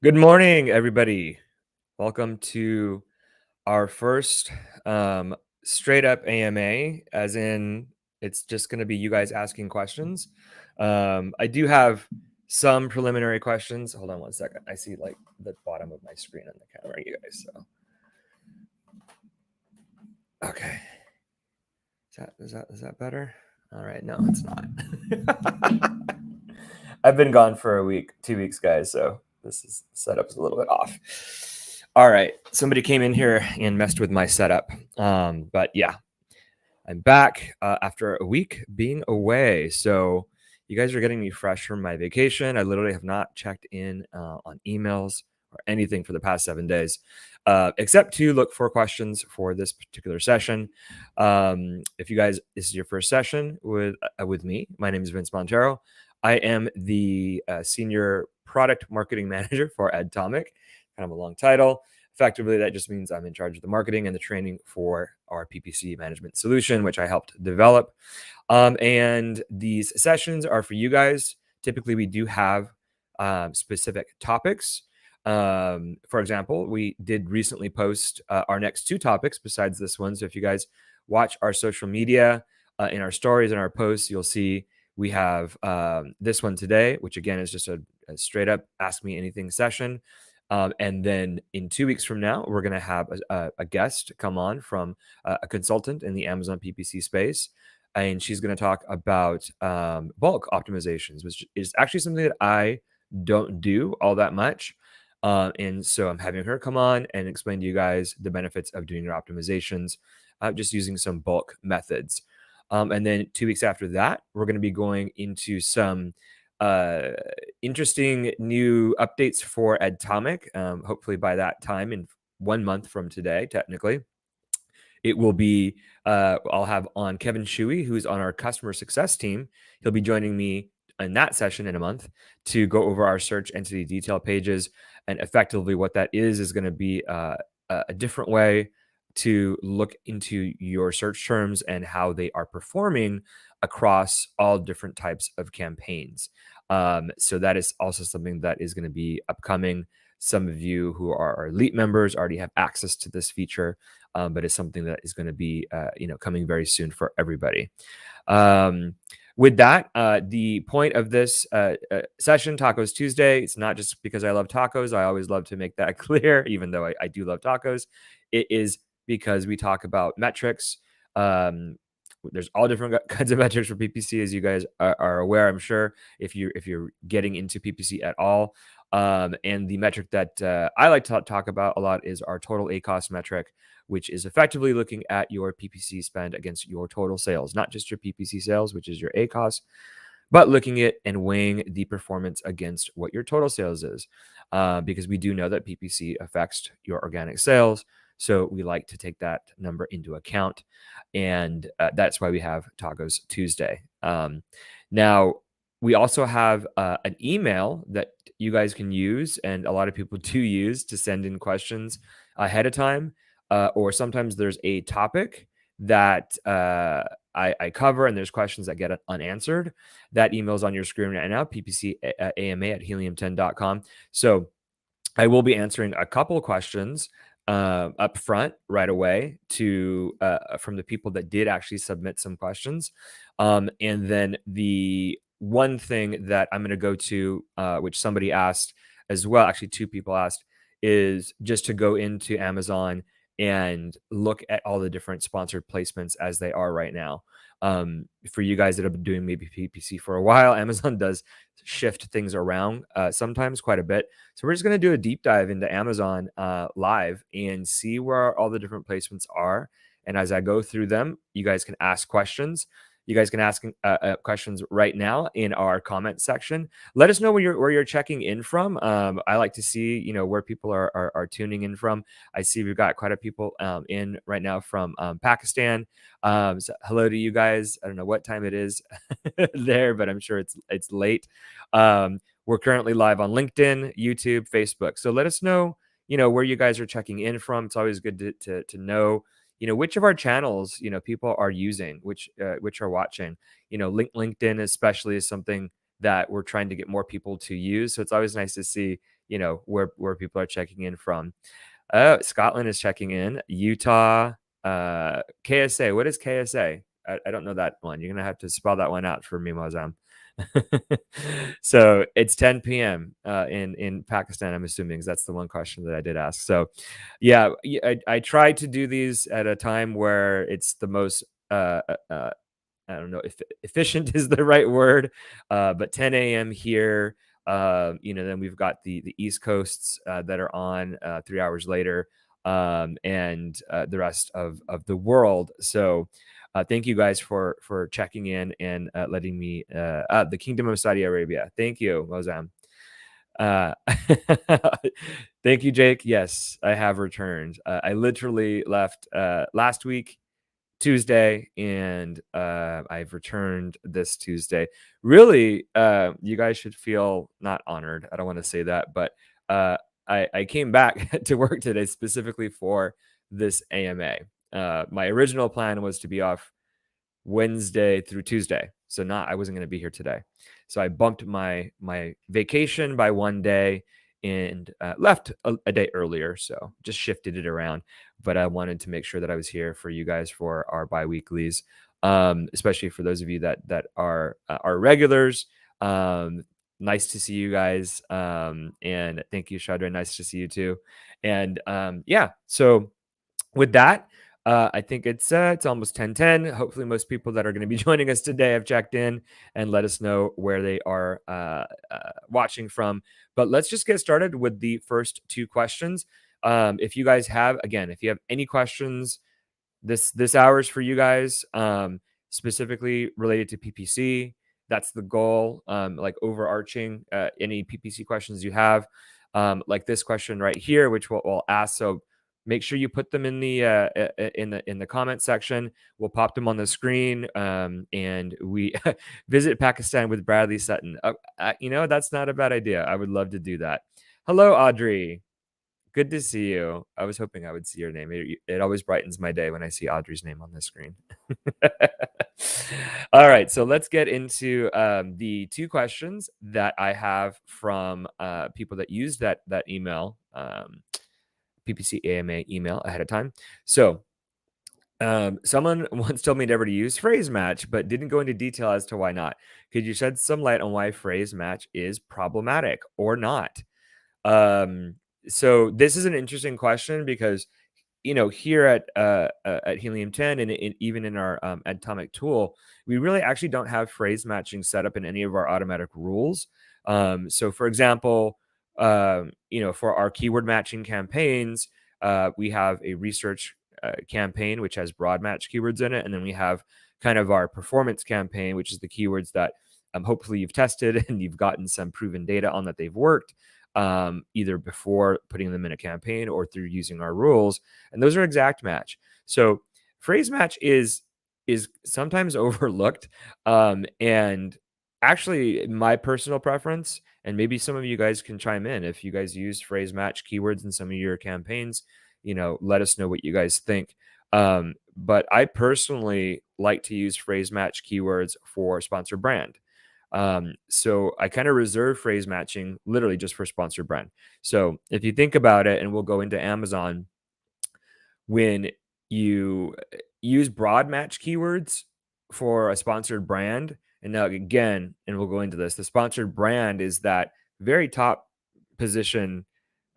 Good morning, everybody. Welcome to our first straight up AMA, as in it's just going to be you guys asking questions. I do have some preliminary questions. Hold on one second. I see like the bottom of my screen on the camera, you guys. So, okay, is that better? All right, no, it's not. I've been gone for a week, 2 weeks, guys. So this setup's a little bit off. All right, somebody came in here and messed with my setup. But yeah, I'm back after a week being away. So you guys are getting me fresh from my vacation. I literally have not checked in on emails or anything for the past 7 days, except to look for questions for this particular session. If you guys, this is your first session with me, my name is Vince Montero. I am the senior product marketing manager for Adtomic, kind of a long title. Effectively, that just means I'm in charge of the marketing and the training for our PPC management solution, which I helped develop. And these sessions are for you guys. Typically, we do have specific topics. For example, we did recently post our next 2 topics besides this one. So if you guys watch our social media in our stories and our posts, you'll see we have this one today, which again is just a straight up ask me anything session. And then in 2 weeks from now, we're going to have a guest come on from a consultant in the Amazon PPC space. And she's going to talk about bulk optimizations, which is actually something that I don't do all that much. And so I'm having her come on and explain to you guys the benefits of doing your optimizations, just using some bulk methods. And then 2 weeks after that, we're going to be going into some interesting new updates for Adtomic. Hopefully by that time, in 1 month from today, technically, it will be, I'll have on Kevin Shuey, who's on our customer success team. He'll be joining me in that session in a month to go over our search entity detail pages. And effectively what that is going to be a different way to look into your search terms and how they are performing across all different types of campaigns. So that is also something that is going to be upcoming. Some of you who are our elite members already have access to this feature, but it's something that is going to be, coming very soon for everybody. With that, the point of this session, Tacos Tuesday, it's not just because I love tacos. I always love to make that clear, even though I do love tacos. It is because we talk about metrics. There's all different kinds of metrics for PPC, as you guys are aware, I'm sure, if you're getting into PPC at all. And the metric that I like to talk about a lot is our total ACoS metric, which is effectively looking at your PPC spend against your total sales, not just your PPC sales, which is your ACoS, but looking at and weighing the performance against what your total sales is, because we do know that PPC affects your organic sales. So we like to take that number into account. And that's why we have Tacos Tuesday. Now, we also have an email that you guys can use, and a lot of people do use, to send in questions ahead of time. Or sometimes there's a topic that I cover and there's questions that get unanswered. That email's on your screen right now, PPC AMA at helium10.com. So I will be answering a couple of questions up front right away from the people that did actually submit some questions. And then the one thing that I'm going to go to, which somebody asked as well, actually 2 people asked, is just to go into Amazon and look at all the different sponsored placements as they are right now. For you guys that have been doing maybe PPC for a while, Amazon does shift things around sometimes quite a bit. So we're just going to do a deep dive into Amazon live and see where all the different placements are. And as I go through them, you guys can ask questions. You guys can ask questions right now in our comment section. Let us know where you're checking in from. I like to see where people are tuning in from. I see we've got quite a people in right now from Pakistan. So hello to you guys. I don't know what time it is there, but I'm sure it's late. We're currently live on LinkedIn, YouTube, Facebook. So let us know where you guys are checking in from. It's always good to know which of our channels people are using, which are watching. LinkedIn especially is something that we're trying to get more people to use. So it's always nice to see, where people are checking in from. Oh, Scotland is checking in. Utah, KSA. What is KSA? I don't know that one. You're gonna have to spell that one out for me, Mozam. So it's 10 p.m. In Pakistan, I'm assuming, 'cause that's the one question that I did ask. So, yeah, I try to do these at a time where it's the most I don't know if efficient is the right word, but 10 a.m. here. Then we've got the East Coasts that are on 3 hours later, and the rest of the world. So, thank you guys for checking in and letting me. The Kingdom of Saudi Arabia. Thank you, Mozam. Uh, thank you, Jake. Yes, I have returned. I literally left last week Tuesday, and I've returned this Tuesday. Really, you guys should feel not honored. I don't want to say that, but uh, I came back to work today specifically for this AMA. My original plan was to be off Wednesday through Tuesday. So I wasn't going to be here today. So I bumped my vacation by one day and left a day earlier. So just shifted it around. But I wanted to make sure that I was here for you guys for our biweeklies, especially for those of you that are regulars. Nice to see you guys. And thank you, Shadra. Nice to see you too. And yeah, so with that, I think it's almost 10:10. Hopefully, most people that are going to be joining us today have checked in and let us know where they are watching from. But let's just get started with the first two questions. If you guys have, again, if you have any questions, this hour is for you guys, specifically related to PPC. That's the goal. Like overarching, any PPC questions you have, like this question right here, which we'll ask. So make sure you put them in the comment section. We'll pop them on the screen. And we visit Pakistan with Bradley Sutton. That's not a bad idea. I would love to do that. Hello, Audrey. Good to see you. I was hoping I would see your name. It always brightens my day when I see Audrey's name on the screen. All right, so let's get into the two questions that I have from people that used that email, PPC AMA email ahead of time. So someone once told me never to use phrase match, but didn't go into detail as to why not. Could you shed some light on why phrase match is problematic or not? Um, so this is an interesting question because here at Helium 10 and even in our Atomic tool, we really actually don't have phrase matching set up in any of our automatic rules. So for example, for our keyword matching campaigns, we have a research campaign which has broad match keywords in it, and then we have kind of our performance campaign, which is the keywords that hopefully you've tested and you've gotten some proven data on that they've worked, either before putting them in a campaign or through using our rules. And those are exact match. So phrase match is sometimes overlooked. And actually, my personal preference, and maybe some of you guys can chime in if you guys use phrase match keywords in some of your campaigns. Let us know what you guys think. But I personally like to use phrase match keywords for sponsor brand. So I kind of reserve phrase matching literally just for sponsored brand. So if you think about it, and we'll go into Amazon, when you use broad match keywords for a sponsored brand, and now again, and we'll go into this, the sponsored brand is that very top position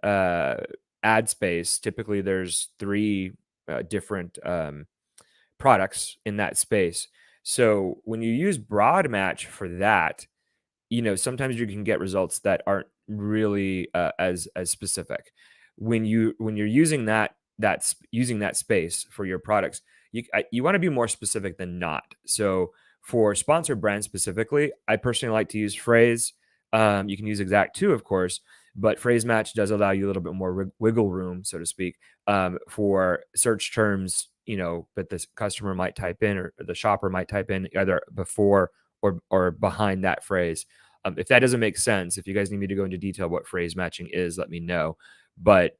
uh, ad space. Typically, there's three different products in that space. So when you use broad match for that, sometimes you can get results that aren't really as specific. When you're using using that space for your products, you want to be more specific than not. So for sponsored brands specifically, I personally like to use phrase. You can use exact too, of course, but phrase match does allow you a little bit more wiggle room, so to speak, for search terms. That this customer might type in, or the shopper might type in either before or behind that phrase. If that doesn't make sense, if you guys need me to go into detail what phrase matching is, let me know. But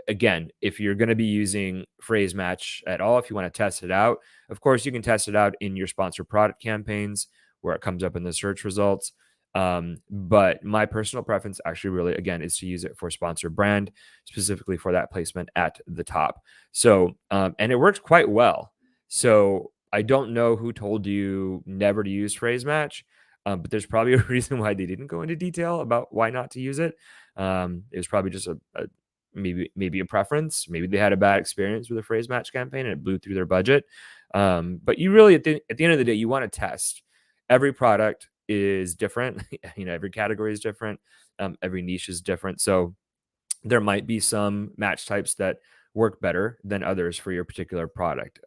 again, if you're going to be using phrase match at all, if you want to test it out, of course you can test it out in your sponsored product campaigns where it comes up in the search results. But my personal preference actually really, again, is to use it for sponsored brand, specifically for that placement at the top. So, and it works quite well. So I don't know who told you never to use phrase match, but there's probably a reason why they didn't go into detail about why not to use it. It was probably just a maybe a preference. Maybe they had a bad experience with a phrase match campaign and it blew through their budget. But you really, at the end of the day, you want to test. Every product is different. Every category is different. Every niche is different. So there might be some match types that work better than others for your particular product.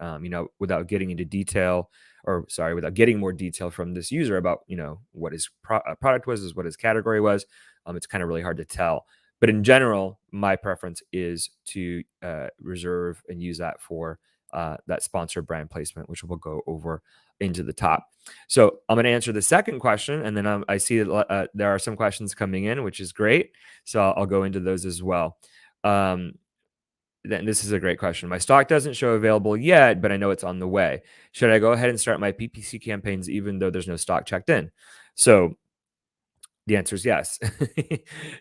Without getting into detail, or sorry, without getting more detail from this user about, what his product was, is what his category was. It's kind of really hard to tell. But in general, my preference is to reserve and use that for that sponsored brand placement, which we'll go over into the top. So I'm going to answer the second question, and then I see that there are some questions coming in, which is great. So I'll go into those as well. Then this is a great question. My stock doesn't show available yet, but I know it's on the way. Should I go ahead and start my PPC campaigns even though there's no stock checked in? So the answer is yes.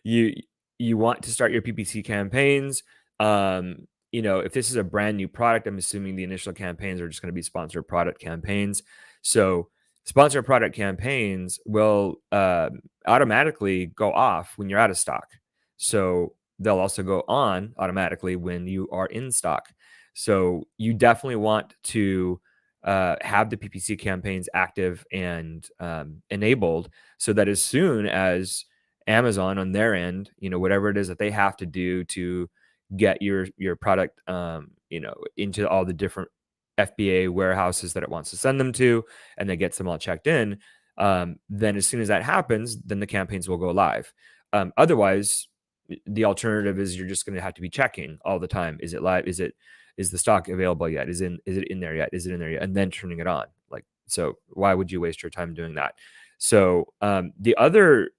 you you want to start your PPC campaigns. If this is a brand new product, I'm assuming the initial campaigns are just going to be sponsored product campaigns. So sponsored product campaigns will automatically go off when you're out of stock. So they'll also go on automatically when you are in stock. So you definitely want to have the PPC campaigns active and enabled, so that as soon as Amazon on their end, whatever it is that they have to do to get your product, into all the different FBA warehouses that it wants to send them to, and then gets them all checked in, then as soon as that happens, then the campaigns will go live. Otherwise, the alternative is you're just going to have to be checking all the time. Is it live? Is the stock available yet? Is it in there yet? Is it in there yet? And then turning it on. So why would you waste your time doing that? So the other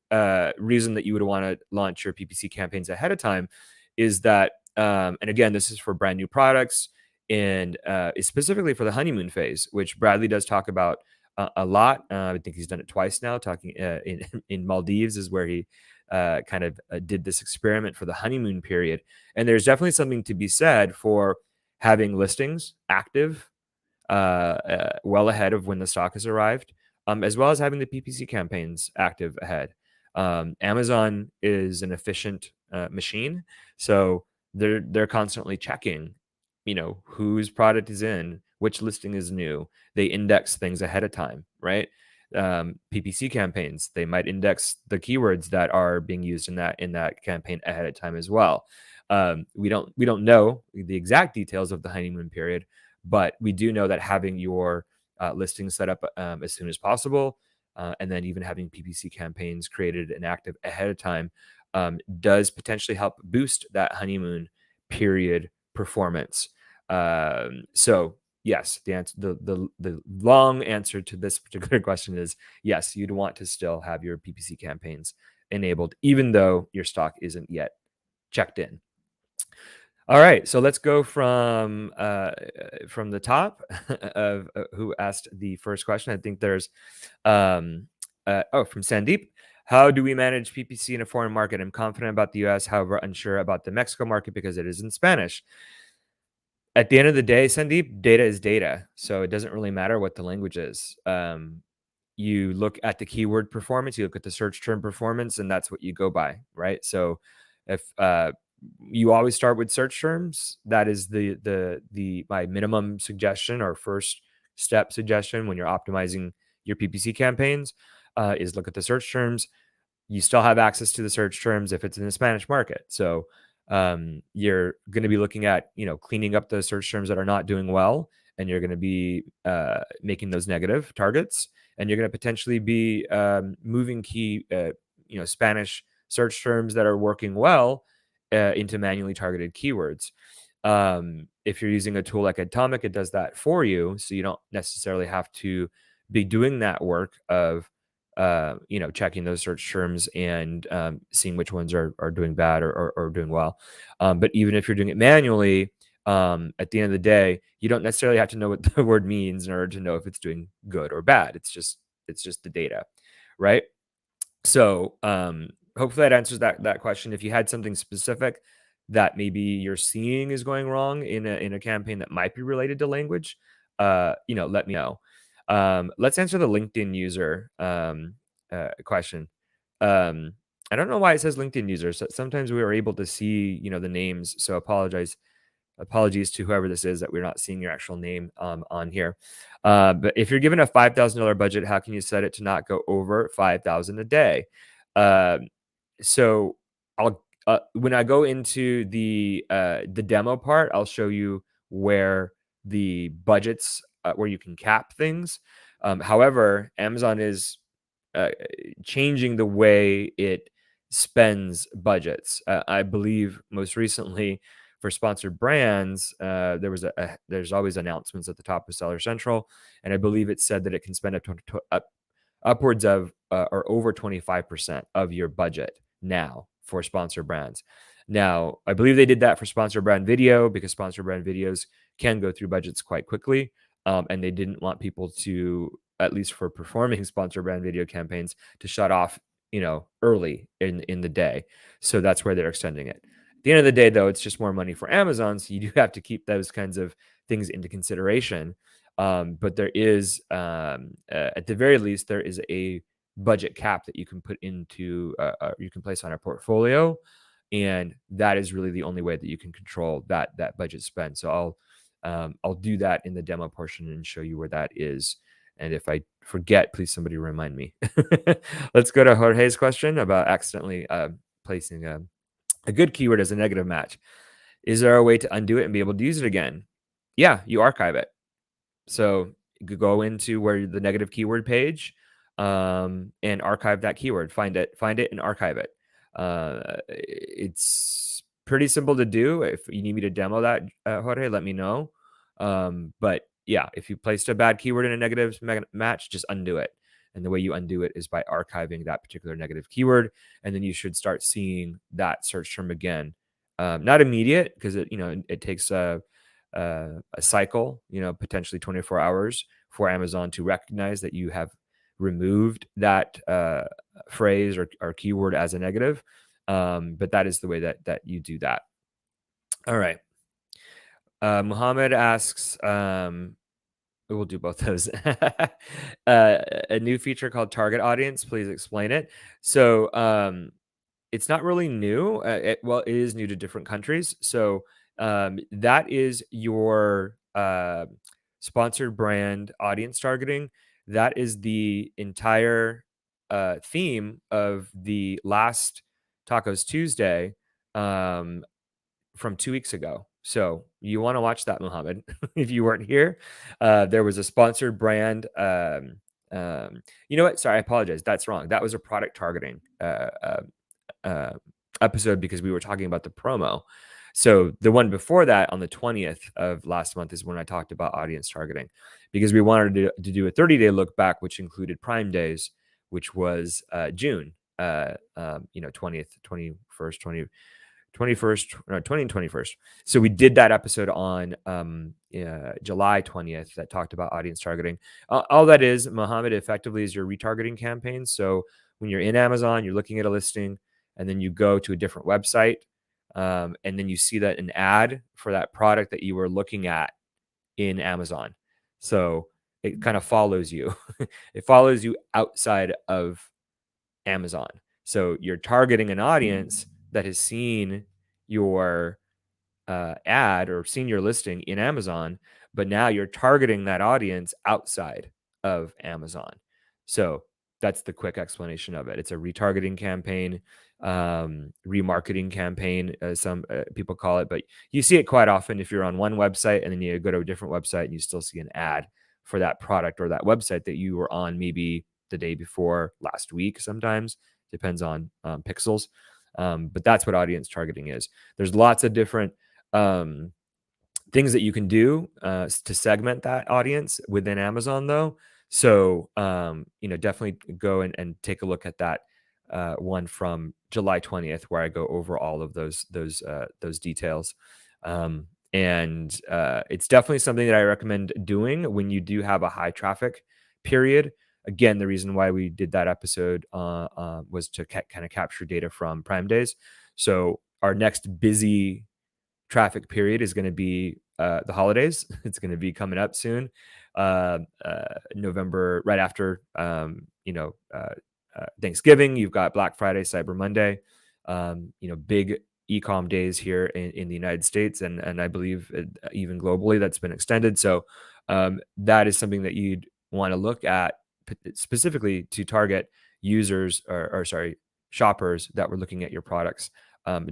reason that you would want to launch your PPC campaigns ahead of time is that, and again, this is for brand new products, and is specifically for the honeymoon phase, which Bradley does talk about a lot. I think he's done it twice now. Talking in Maldives is where he kind of did this experiment for the honeymoon period. And there's definitely something to be said for having listings active well ahead of when the stock has arrived, as well as having the PPC campaigns active ahead. Amazon is an efficient machine, so they're constantly checking, whose product is in, which listing is new. They index things ahead of time, right? PPC campaigns, they might index the keywords that are being used in that campaign ahead of time as well. We don't know the exact details of the honeymoon period, but we do know that having your listings set up as soon as possible, and then even having PPC campaigns created and active ahead of time, does potentially help boost that honeymoon period performance. So yes, the long answer to this particular question is yes, you'd want to still have your PPC campaigns enabled, even though your stock isn't yet checked in. All right, so let's go from the top of who asked the first question. I think there's from Sandeep. How do we manage PPC in a foreign market? I'm confident about the US, however, unsure about the Mexico market because it is in Spanish. At the end of the day, Sandeep, data is data. So it doesn't really matter what the language is. You look at the keyword performance, you look at the search term performance, and that's what you go by, right? So if you always start with search terms, that is my minimum suggestion or first step suggestion when you're optimizing your PPC campaigns, is look at the search terms. You still have access to the search terms if it's in the Spanish market. So you're going to be looking at, cleaning up those search terms that are not doing well, and you're going to be making those negative targets, and you're going to potentially be moving key, Spanish search terms that are working well into manually targeted keywords. If you're using a tool like Atomic, it does that for you, so you don't necessarily have to be doing that work of checking those search terms and seeing which ones are doing bad or doing well. But even if you're doing it manually, at the end of the day, you don't necessarily have to know what the word means in order to know if it's doing good or bad. It's just It's just the data, right? So hopefully that answers that question. If you had something specific that maybe you're seeing is going wrong in a campaign that might be related to language, let me know. Let's answer the LinkedIn user question. Um, I don't know why it says LinkedIn user. So sometimes we are able to see, the names. So apologies to whoever this is that we're not seeing your actual name on here. But if you're given a $5,000 budget, how can you set it to not go over 5,000 a day? Um, so I'll when I go into the demo part, I'll show you where the budgets where you can cap things. However, Amazon is uh, changing the way it spends budgets. I believe most recently for sponsored brands, there's always announcements at the top of Seller Central, and I believe it said that it can spend upwards of or over 25% of your budget now for sponsored brands. Now, I believe they did that for sponsored brand video because sponsored brand videos can go through budgets quite quickly, and they didn't want people to, at least for performing sponsored brand video campaigns, to shut off, early in the day. So that's where they're extending it. At the end of the day, though, it's just more money for Amazon, so you do have to keep those kinds of things into consideration. But there is, at the very least, there is a budget cap that you can put into, you can place on a portfolio, and that is really the only way that you can control that budget spend. So I'll do that in the demo portion and show you where that is. And if I forget, please somebody remind me. Let's go to Jorge's question about accidentally placing a good keyword as a negative match. Is there a way to undo it and be able to use it again? Yeah, you archive it. So you could go into where the negative keyword page and archive that keyword. Find it, and archive it. It's pretty simple to do. If you need me to demo that, Jorge, let me know. But yeah, if you placed a bad keyword in a negative match, just undo it. And the way you undo it is by archiving that particular negative keyword, and then you should start seeing that search term again. Not immediate, because it takes a cycle, potentially 24 hours for Amazon to recognize that you have removed that phrase or keyword as a negative. But that is the way that you do that. All right. Muhammad asks, we'll do both those. A new feature called Target Audience. Please explain it. So it's not really new. It is new to different countries. So that is your sponsored brand audience targeting. That is the entire theme of the last Tacos Tuesday from 2 weeks ago. So you want to watch that, Muhammad. If you weren't here, there was a sponsored brand. You know what? Sorry, I apologize. That's wrong. That was a product targeting episode because we were talking about the promo. So the one before that, on the 20th of last month, is when I talked about audience targeting, because we wanted to do a 30-day look back, which included Prime Days, which was June, 20th, 21st, 21st, no, 20 and 21st. So we did that episode on July 20th that talked about audience targeting. All that is, Mohammed, effectively is your retargeting campaign. So when you're in Amazon, you're looking at a listing, and then you go to a different website, and then you see that an ad for that product that you were looking at in Amazon. So it kind of follows you. It follows you outside of Amazon. So you're targeting an audience that has seen your ad or seen your listing in Amazon, but now you're targeting that audience outside of Amazon. So that's the quick explanation of it. It's a retargeting campaign, remarketing campaign, as some people call it, but you see it quite often if you're on one website and then you go to a different website and you still see an ad for that product or that website that you were on maybe the day before, last week. Sometimes depends on pixels. But that's what audience targeting is. There's lots of different things that you can do to segment that audience within Amazon, though. So definitely go and take a look at that one from July 20th, where I go over all of those details. And it's definitely something that I recommend doing when you do have a high traffic period. Again, the reason why we did that episode was to kind of capture data from Prime Days. So our next busy traffic period is going to be the holidays. It's going to be coming up soon, November, right after Thanksgiving. You've got Black Friday, Cyber Monday, big e-com days here in the United States, and I believe even globally that's been extended. So that is something that you'd want to look at specifically to target users or sorry, shoppers that were looking at your products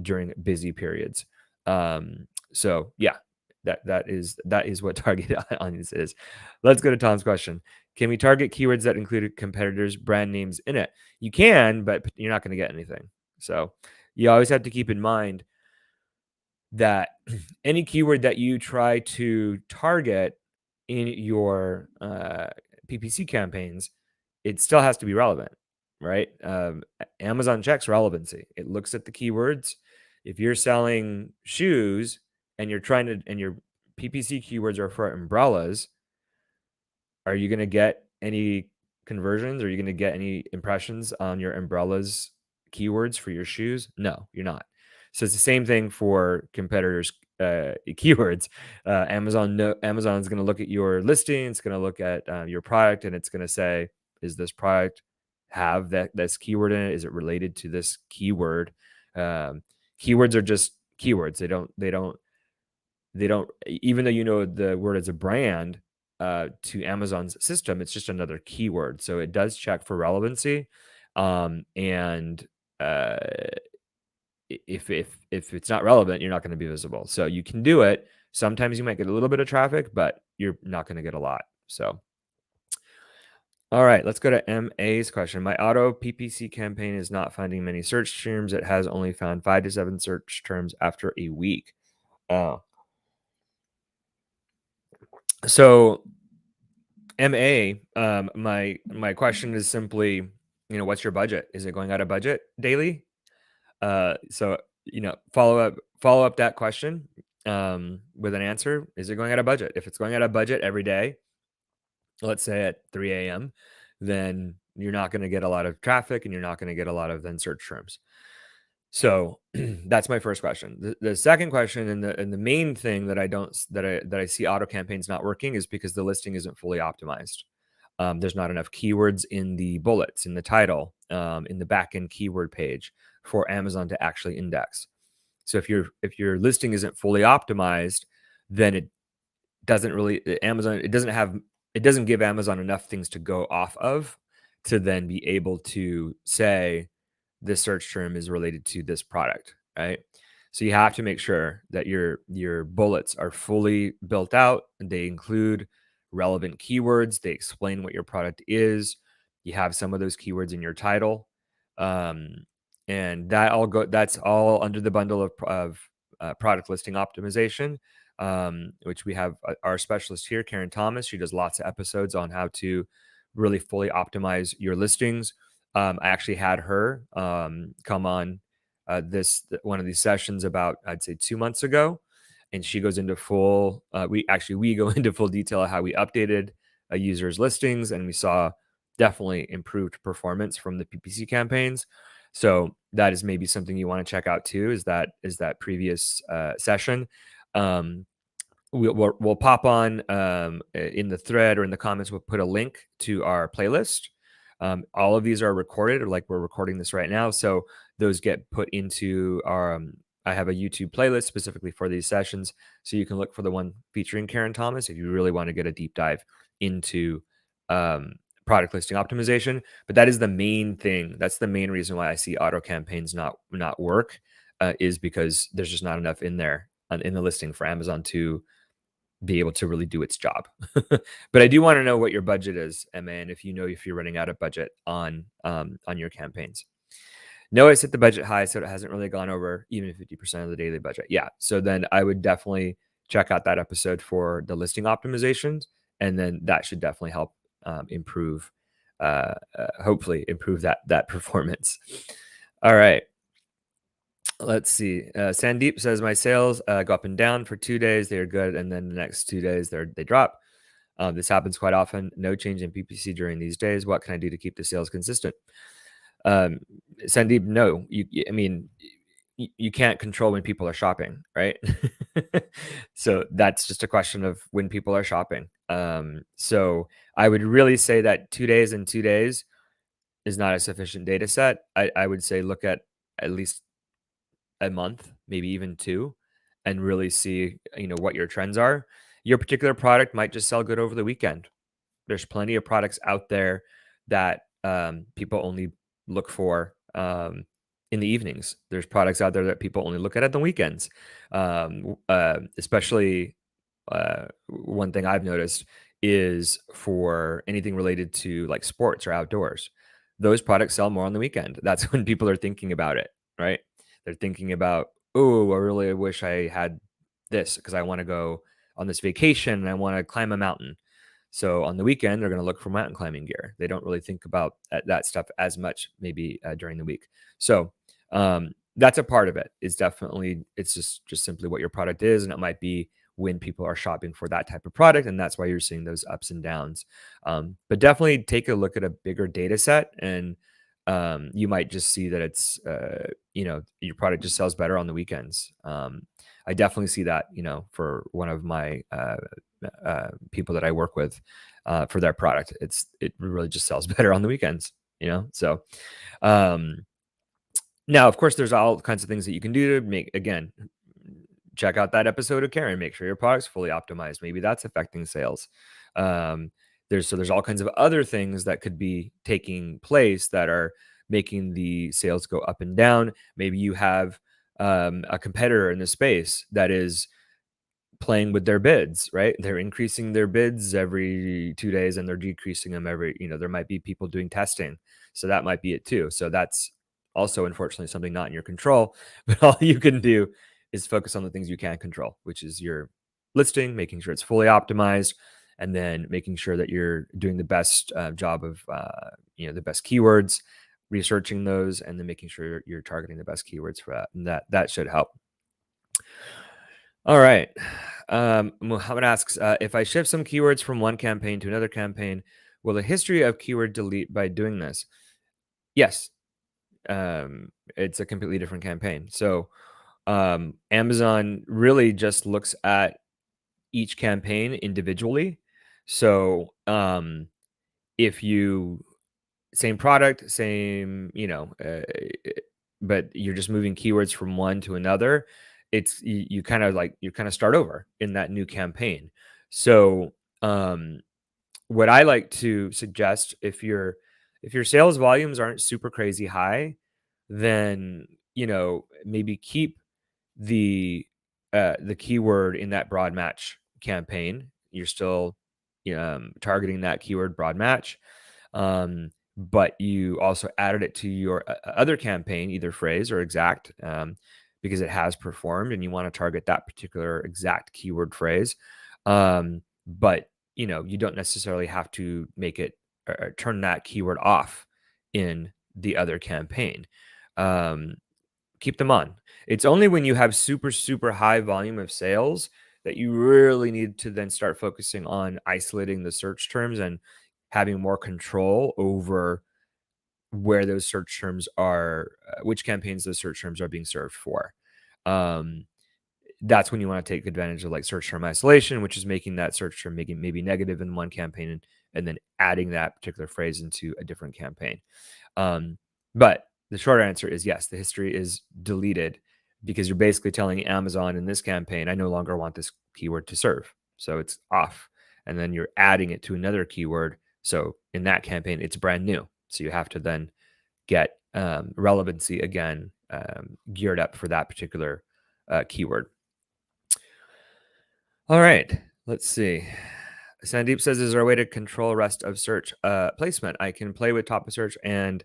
during busy periods. So yeah, that is what target audience is. Let's go to Tom's question. Can we target keywords that include competitors' brand names in it? You can, but you're not going to get anything. So you always have to keep in mind that any keyword that you try to target in your PPC campaigns, it still has to be relevant, right? Amazon checks relevancy. It looks at the keywords. If you're selling shoes and your PPC keywords are for umbrellas, are you going to get any conversions? Are you going to get any impressions on your umbrellas keywords for your shoes? No, you're not. So it's the same thing for competitors' keywords. Amazon is going to look at your listing. It's going to look at your product, and it's going to say, "Is this product have this keyword in it? Is it related to this keyword?" Keywords are just keywords. They don't. Even though you know the word as a brand, to Amazon's system, it's just another keyword. So it does check for relevancy, and if it's not relevant, you're not going to be visible. So you can do it. Sometimes you might get a little bit of traffic, but you're not going to get a lot. So, all right, let's go to MA's question. My auto PPC campaign is not finding many search terms. It has only found 5 to 7 search terms after a week. So MA, my question is simply, what's your budget? Is it going out of budget daily? So follow up that question with an answer. Is it going out of budget? If it's going out of budget every day, let's say at 3 a.m., then you're not going to get a lot of traffic and you're not going to get a lot of then search terms. So that's my first question. The second question and the main thing that I see auto campaigns not working is because the listing isn't fully optimized. There's not enough keywords in the bullets, in the title, in the backend keyword page for Amazon to actually index. So if your listing isn't fully optimized, then it doesn't give Amazon enough things to go off of to then be able to say this search term is related to this product, right? So you have to make sure that your bullets are fully built out and they include relevant keywords. They explain what your product is. You have some of those keywords in your title, and that's all under the bundle of product listing optimization, which we have our specialist here, Karen Thomas. She does lots of episodes on how to really fully optimize your listings. I actually had her come on one of these sessions about, I'd say, 2 months ago, and she goes into we go into full detail of how we updated a user's listings, and we saw definitely improved performance from the PPC campaigns. So that is maybe something you want to check out too. Is that previous session? We'll pop on in the thread or in the comments. We'll put a link to our playlist. All of these are recorded, like we're recording this right now. So those get put into our, I have a YouTube playlist specifically for these sessions. So you can look for the one featuring Karen Thomas if you really want to get a deep dive into product listing optimization. But that is the main thing. That's the main reason why I see auto campaigns not work, is because there's just not enough in there in the listing for Amazon to be able to really do its job. But I do want to know what your budget is, Emma, and if you're running out of budget on your campaigns. No, I set the budget high, so it hasn't really gone over even 50% of the daily budget. Yeah, so then I would definitely check out that episode for the listing optimizations, and then that should definitely help improve, hopefully improve that performance. All right. Let's see. Sandeep says my sales go up and down for 2 days. They are good, and then the next 2 days they drop. This happens quite often. No change in PPC during these days. What can I do to keep the sales consistent? Um, Sandeep, no, I mean, you can't control when people are shopping, right? So that's just a question of when people are shopping. So I would really say that 2 days and 2 days is not a sufficient data set. I would say look at least a month, maybe even two, and really see, what your trends are. Your particular product might just sell good over the weekend. There's plenty of products out there that people only look for in the evenings. There's products out there that people only look at the weekends. Especially one thing I've noticed is for anything related to like sports or outdoors. Those products sell more on the weekend. That's when people are thinking about it, right? They're thinking about, oh, I really wish I had this because I want to go on this vacation and I want to climb a mountain. So on the weekend, they're going to look for mountain climbing gear. They don't really think about that stuff as much, maybe during the week. So that's a part of it. It's definitely it's just simply what your product is, and it might be when people are shopping for that type of product, and that's why you're seeing those ups and downs. But definitely take a look at a bigger data set, and you might just see that it's your product just sells better on the weekends. I definitely see that for one of my people that I work with for their product. It really just sells better on the weekends, So um, now, of course, there's all kinds of things that you can do to make, again, check out that episode of Karen, make sure your product's fully optimized. Maybe that's affecting sales. Um, there's all kinds of other things that could be taking place that are making the sales go up and down. Maybe you have a competitor in the space that is playing with their bids, right? They're increasing their bids every 2 days and they're decreasing them there might be people doing testing. So that might be it too. So that's also unfortunately something not in your control, but all you can do is focus on the things you can control, which is your listing, making sure it's fully optimized, and then making sure that you're doing the best job of, the best keywords, researching those, and then making sure you're targeting the best keywords for that. And that should help. All right. Muhammad asks, if I shift some keywords from one campaign to another campaign, will the history of keyword delete by doing this? Yes. It's a completely different campaign. So Amazon really just looks at each campaign individually. So if you same product, same, but you're just moving keywords from one to another, it's you kind of start over in that new campaign. So what I like to suggest, if your sales volumes aren't super crazy high, then maybe keep the keyword in that broad match campaign. You're still targeting that keyword broad match, but you also added it to your other campaign, either phrase or exact, because it has performed and you want to target that particular exact keyword phrase. But you don't necessarily have to make it or turn that keyword off in the other campaign. Keep them on. It's only when you have super, super high volume of sales that you really need to then start focusing on isolating the search terms and having more control over where those search terms are, which campaigns those search terms are being served for. That's when you want to take advantage of like search term isolation, which is making that search term maybe negative in one campaign and then adding that particular phrase into a different campaign. But the short answer is yes, the history is deleted because you're basically telling Amazon in this campaign, I no longer want this keyword to serve. So it's off. And then you're adding it to another keyword. So in that campaign, it's brand new. So you have to then get relevancy again geared up for that particular keyword. All right, let's see. Sandeep says, is there a way to control rest of search placement? I can play with top of search and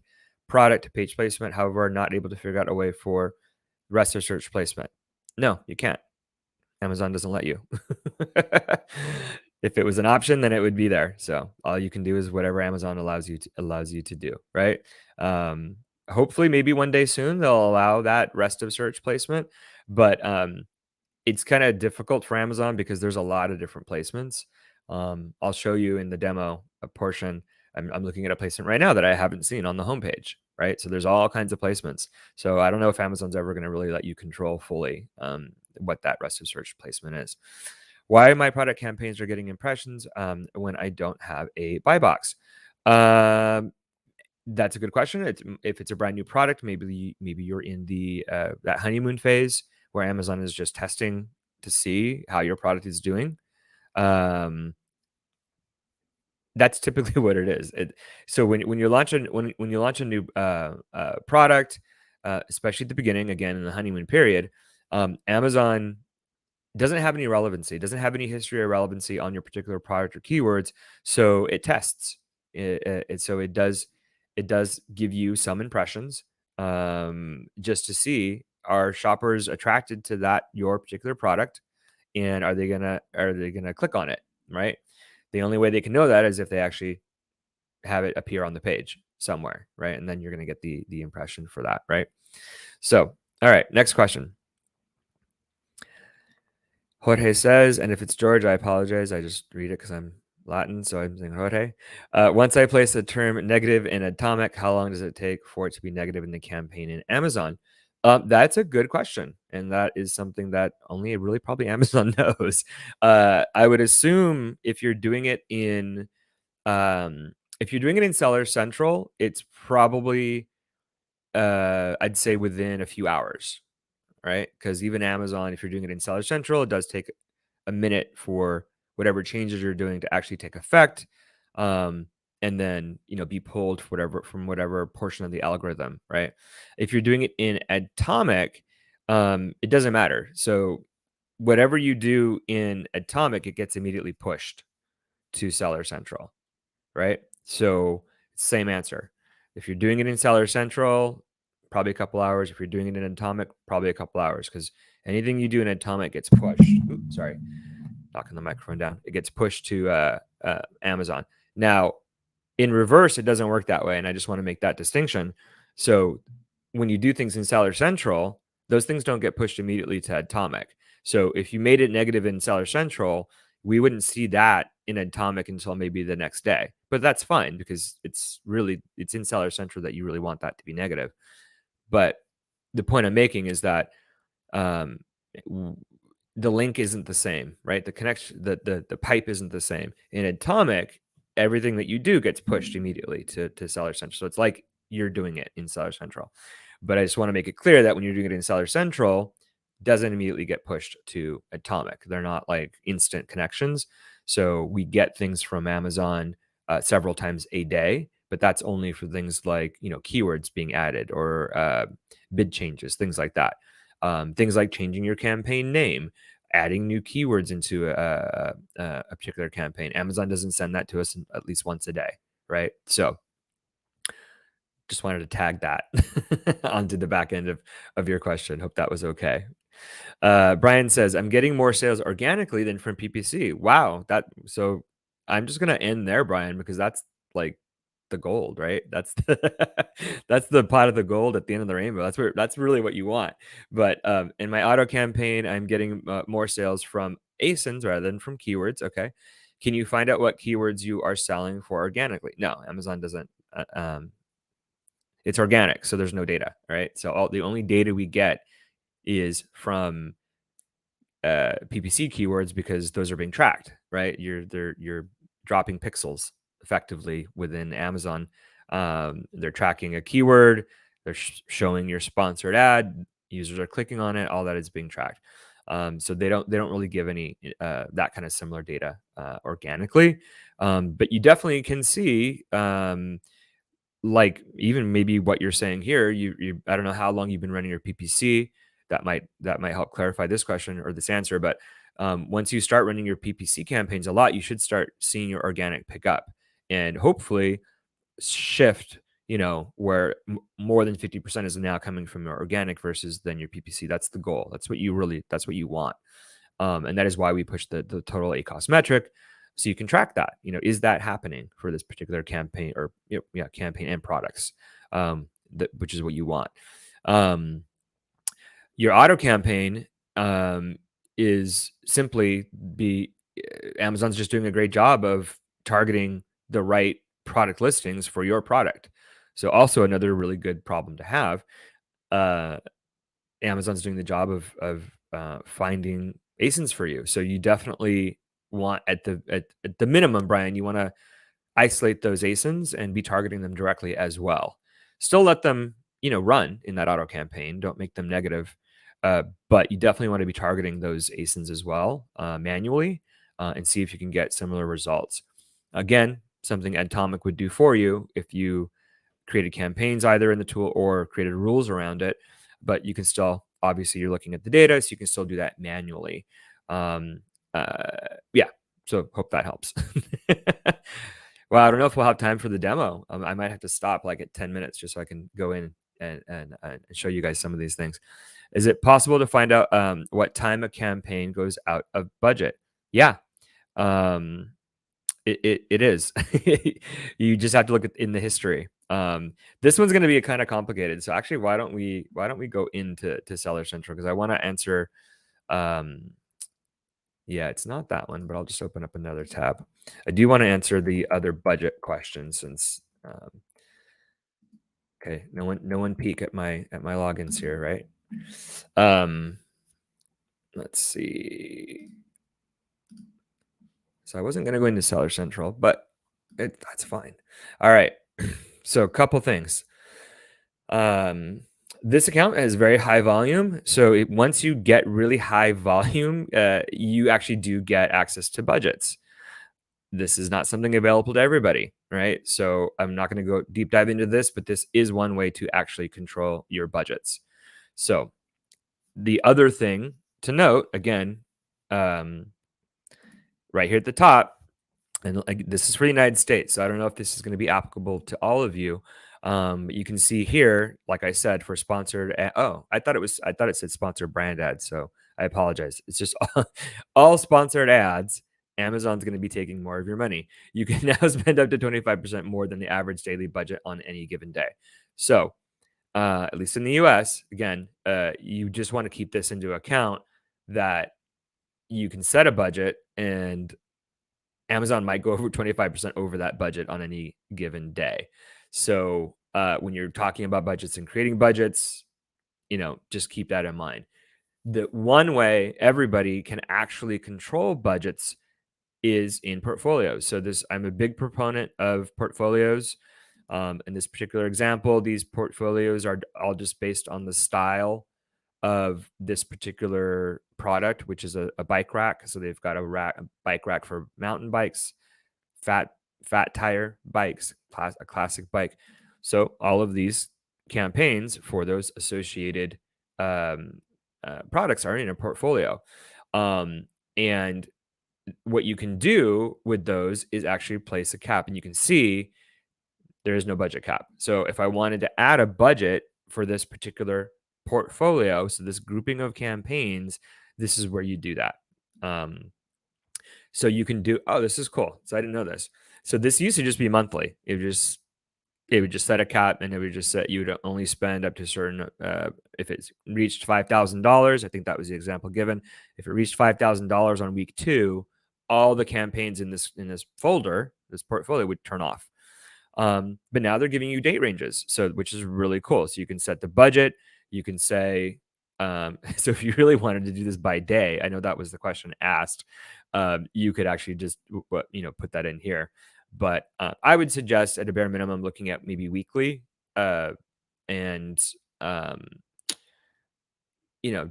product page placement. However, not able to figure out a way for rest of search placement. No, you can't. Amazon doesn't let you. If it was an option, then it would be there. So all you can do is whatever Amazon allows you to do, right? Hopefully, maybe one day soon they'll allow that rest of search placement, but it's kind of difficult for Amazon because there's a lot of different placements. I'll show you in the demo a portion. I'm looking at a placement right now that I haven't seen on the homepage, right? So there's all kinds of placements. So I don't know if Amazon's ever going to really let you control fully what that rest of search placement is. Why my product campaigns are getting impressions when I don't have a buy box? That's a good question. If it's a brand new product, maybe you're in the that honeymoon phase where Amazon is just testing to see how your product is doing. That's typically what it is. So when you launch a new product, especially at the beginning, again in the honeymoon period, Amazon doesn't have any relevancy, doesn't have any history or relevancy on your particular product or keywords, so it tests. So it does give you some impressions just to see, are shoppers attracted to that your particular product, and are they gonna click on it, right? The only way they can know that is if they actually have it appear on the page somewhere, right? And then you're gonna get the impression for that, right? So, all right, next question. Jorge says, and if it's George, I apologize. I just read it because I'm Latin, so I'm saying Jorge. Once I place the term negative in atomic, how long does it take for it to be negative in the campaign in Amazon? That's a good question, and that is something that only really probably Amazon knows. I would assume if you're doing it in Seller Central, it's probably I'd say within a few hours, right? Because even Amazon, if you're doing it in Seller Central, it does take a minute for whatever changes you're doing to actually take effect, and then be pulled from whatever portion of the algorithm, right? If you're doing it in Atomic, it doesn't matter. So whatever you do in Atomic, it gets immediately pushed to Seller Central, right? So same answer. If you're doing it in Seller Central, probably a couple hours. If you're doing it in Atomic, probably a couple hours, because anything you do in Atomic gets pushed. Oops, sorry, knocking the microphone down. It gets pushed to Amazon. Now, in reverse, it doesn't work that way, and I just want to make that distinction. So when you do things in Seller Central, those things don't get pushed immediately to Atomic. So if you made it negative in Seller Central, we wouldn't see that in Atomic until maybe the next day. But that's fine because it's in Seller Central that you really want that to be negative. But the point I'm making is that um, the link isn't the same, right? The connection, the pipe isn't the same. In Atomic, everything that you do gets pushed immediately to Seller Central. So it's like you're doing it in Seller Central. But I just want to make it clear that when you're doing it in Seller Central, it doesn't immediately get pushed to Atomic. They're not like instant connections. So we get things from Amazon several times a day, but that's only for things like keywords being added or bid changes, things like that. Things like changing your campaign name, adding new keywords into a particular campaign. Amazon doesn't send that to us at least once a day, right? So just wanted to tag that onto the back end of your question. Hope that was okay. Brian says, I'm getting more sales organically than from PPC. Wow. So I'm just going to end there, Brian, because that's like the gold, right? That's that's the pot of the gold at the end of the rainbow. That's really what you want. But in my auto campaign, I'm getting more sales from ASINs rather than from keywords. Okay. Can you find out what keywords you are selling for organically? No, Amazon doesn't. It's organic, so there's no data, right? So the only data we get is from PPC keywords because those are being tracked, right? You're dropping pixels effectively within Amazon. They're tracking a keyword. They're showing your sponsored ad. Users are clicking on it. All that is being tracked. So they don't really give any that kind of similar data organically. But you definitely can see like even maybe what you're saying here. You I don't know how long you've been running your PPC. That might help clarify this question or this answer. But once you start running your PPC campaigns a lot, you should start seeing your organic pick up and hopefully shift. Where more than 50% is now coming from your organic versus then your PPC. That's the goal. That's what you want. And that is why we push the total ACoS metric, so you can track that. Is that happening for this particular campaign or campaign and products, which is what you want. Your auto campaign is simply Amazon's just doing a great job of targeting the right product listings for your product. So also another really good problem to have. Uh, Amazon's doing the job of finding ASINs for you. So you definitely want at the minimum, Brian, you want to isolate those ASINs and be targeting them directly as well. Still let them, run in that auto campaign. Don't make them negative. But you definitely want to be targeting those ASINs as well, manually, and see if you can get similar results. Again, something Atomic would do for you if you created campaigns either in the tool or created rules around it. But you can still, obviously, you're looking at the data, so you can still do that manually. Um, yeah. So hope that helps. Well, I don't know if we'll have time for the demo. I might have to stop like at 10 minutes just so I can go in and show you guys some of these things. Is it possible to find out what time a campaign goes out of budget? Yeah, um, it is. You just have to look in the history. This one's going to be kind of complicated. So actually, why don't we go into Seller Central, because I want to answer. Um, yeah, it's not that one, but I'll just open up another tab. I do want to answer the other budget questions since okay, no one peek at my logins here, right? Um, let's see. So I wasn't gonna go into Seller Central, but that's fine. All right. So a couple things. Um, this account has very high volume. So once you get really high volume, you actually do get access to budgets. This is not something available to everybody, right? So I'm not going to go deep dive into this, but this is one way to actually control your budgets. So the other thing to note, again, um, right here at the top, and this is for the United States, so I don't know if this is going to be applicable to all of you. But you can see here, like I said, for sponsored. Oh, I thought it said sponsored brand ads. So I apologize. It's just all sponsored ads. Amazon's going to be taking more of your money. You can now spend up to 25% more than the average daily budget on any given day. So, at least in the US, again, you just want to keep this into account that you can set a budget and Amazon might go over 25% over that budget on any given day. So, when you're talking about budgets and creating budgets, just keep that in mind. The one way everybody can actually control budgets is in portfolios. So I'm a big proponent of portfolios. In this particular example, these portfolios are all just based on the style of this particular product, which is a bike rack. So they've got a bike rack for mountain bikes, fat fat tire bikes, a classic bike. So all of these campaigns for those associated um, products are in a portfolio. And what you can do with those is actually place a cap, and you can see there is no budget cap. So if I wanted to add a budget for this particular portfolio, so this grouping of campaigns, this is where you do that. So you can do, oh, this is cool. So I didn't know this. So this used to just be monthly. It would just set a cap, and it would just set you to only spend up to certain if it's reached $5,000. I think that was the example given. If it reached $5,000 on week 2, all the campaigns in this folder, this portfolio, would turn off. But now they're giving you date ranges, so which is really cool. So you can set the budget. You can say, so if you really wanted to do this by day, I know that was the question asked. You could actually just put that in here. But I would suggest at a bare minimum looking at maybe weekly, and um,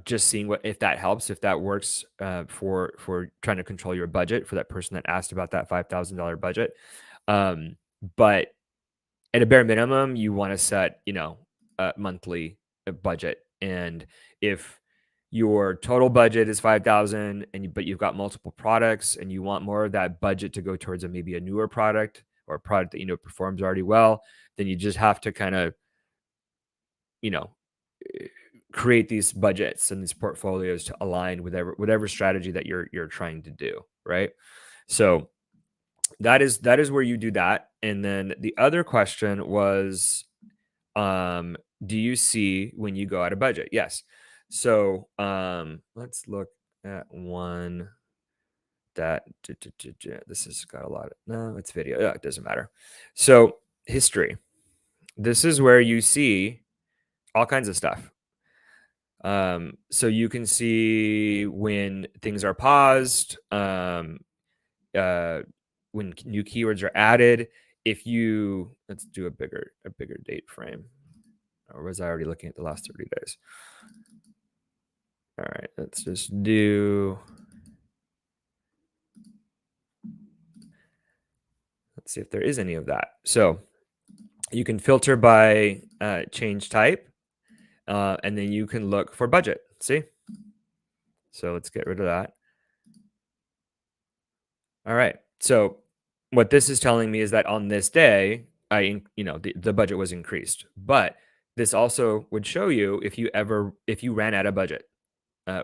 just seeing if that helps, if that works for trying to control your budget for that person that asked about that $5,000 budget. But at a bare minimum, you want to set, a monthly budget. And if your total budget is 5,000 but you've got multiple products and you want more of that budget to go towards maybe a newer product or a product that, performs already well, then you just have to kind of, you know, eh, create these budgets and these portfolios to align with whatever strategy that you're trying to do. Right. So that is where you do that. And then the other question was, do you see when you go out of budget? Yes. So let's look at one that. This has got a lot of, no, it's video. It doesn't matter. So history. This is where you see all kinds of stuff. So you can see when things are paused, uh, when new keywords are added. If you, let's do a bigger date frame. Or was I already looking at the last 30 days? All right, let's just do, let's see if there is any of that. So you can filter by change type, and then you can look for budget. See? So let's get rid of that. All right. So what this is telling me is that on this day, the budget was increased. But this also would show you if you ran out of budget,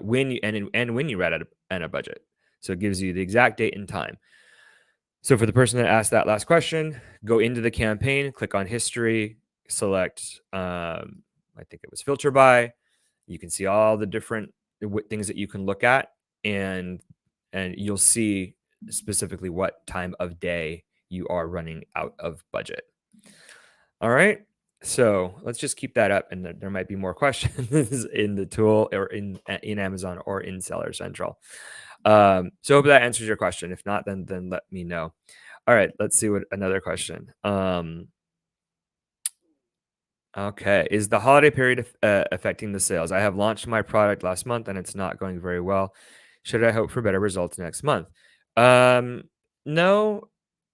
when you and when you ran out of budget. So it gives you the exact date and time. So for the person that asked that last question, go into the campaign, click on history, select, I think it was filter by. You can see all the different things that you can look at, and you'll see specifically what time of day you are running out of budget. All right. So let's just keep that up, and there might be more questions in the tool or in Amazon or in Seller Central. So hope that answers your question. If not, then let me know. All right, let's see what another question. Okay, is the holiday period affecting the sales? I have launched my product last month and it's not going very well. Should I hope for better results next month? No,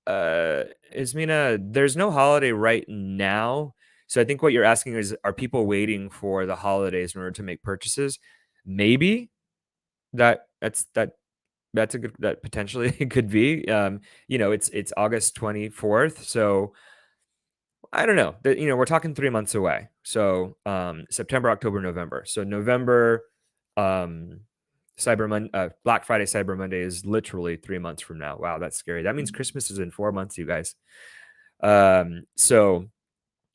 Ismina, there's no holiday right now. So I think what you're asking is, are people waiting for the holidays in order to make purchases? Maybe that's a good, that potentially it could be. It's August 24th, so I don't know. We're talking 3 months away. So September, October, November. So November, Black Friday, Cyber Monday is literally 3 months from now. Wow, that's scary. That means Christmas is in 4 months, you guys. So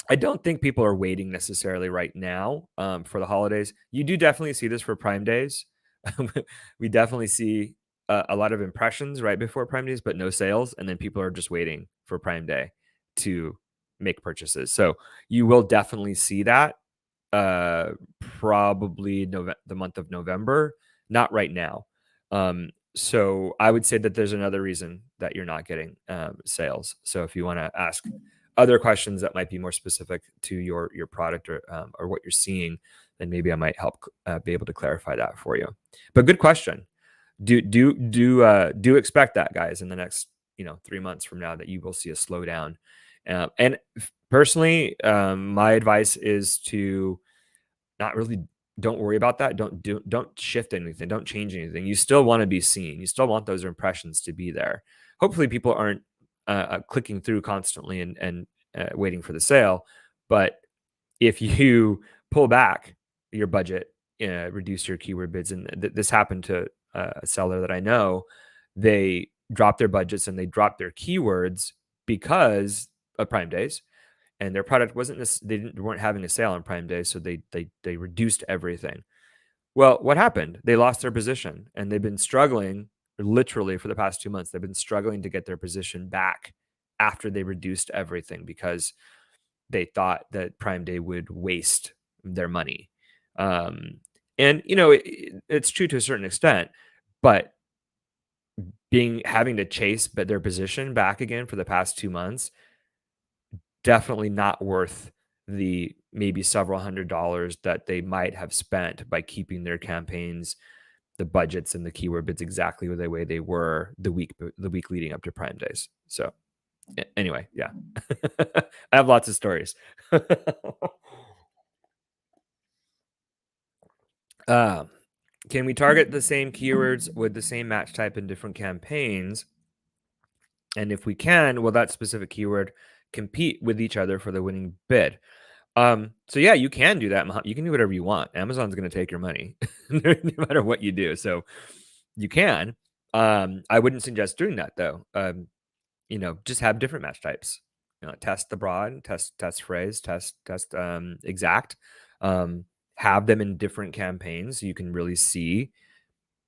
I don't think people are waiting necessarily right now for the holidays. You do definitely see this for Prime Days. We definitely see a lot of impressions right before Prime Days, but no sales. And then people are just waiting for Prime Day to make purchases. So you will definitely see that probably the month of November, not right now. So I would say that there's another reason that you're not getting sales. So if you want to ask other questions that might be more specific to your product or what you're seeing, then maybe I might help be able to clarify that for you. But good question. Do expect that, guys, in the next 3 months from now, that you will see a slowdown. And personally, my advice is to not really, don't worry about that. Don't shift anything. Don't change anything. You still want to be seen. You still want those impressions to be there. Hopefully people aren't clicking through constantly and waiting for the sale. But if you pull back your budget, reduce your keyword bids, and this happened to a seller that I know, they dropped their budgets and they dropped their keywords because of Prime Days, and their product they weren't having a sale on Prime Days, so they reduced everything. Well, what happened? They lost their position, and they've been struggling literally for the past 2 months. They've been struggling to get their position back after they reduced everything because they thought that Prime Day would waste their money. And it's true to a certain extent, but having to chase their position back again for the past 2 months, definitely not worth the maybe several $100s that they might have spent by keeping their campaigns, the budgets and the keyword bids exactly the way they were the week leading up to Prime Days. So anyway, yeah. I have lots of stories. Can we target the same keywords with the same match type in different campaigns? And if we can, will that specific keyword compete with each other for the winning bid? So yeah, you can do that. You can do whatever you want. Amazon's going to take your money no matter what you do. So you can. I wouldn't suggest doing that though. Just have different match types. Test the broad, test phrase, test exact. Have them in different campaigns so you can really see